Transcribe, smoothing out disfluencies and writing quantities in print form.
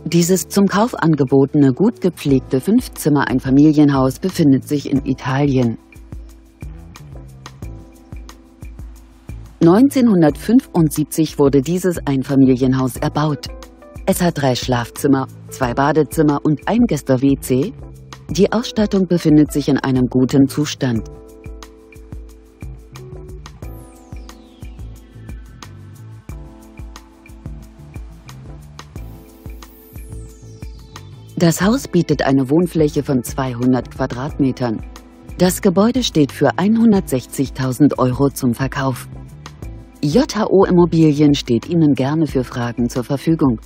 Dieses zum Kauf angebotene, gut gepflegte 5-Zimmer-Einfamilienhaus befindet sich in Italien. 1975 wurde dieses Einfamilienhaus erbaut. Es hat 3 Schlafzimmer, 2 Badezimmer und ein Gäste-WC. Die Ausstattung befindet sich in einem guten Zustand. Das Haus bietet eine Wohnfläche von 200 Quadratmetern. Das Gebäude steht für 160.000 € zum Verkauf. JHO Immobilien steht Ihnen gerne für Fragen zur Verfügung.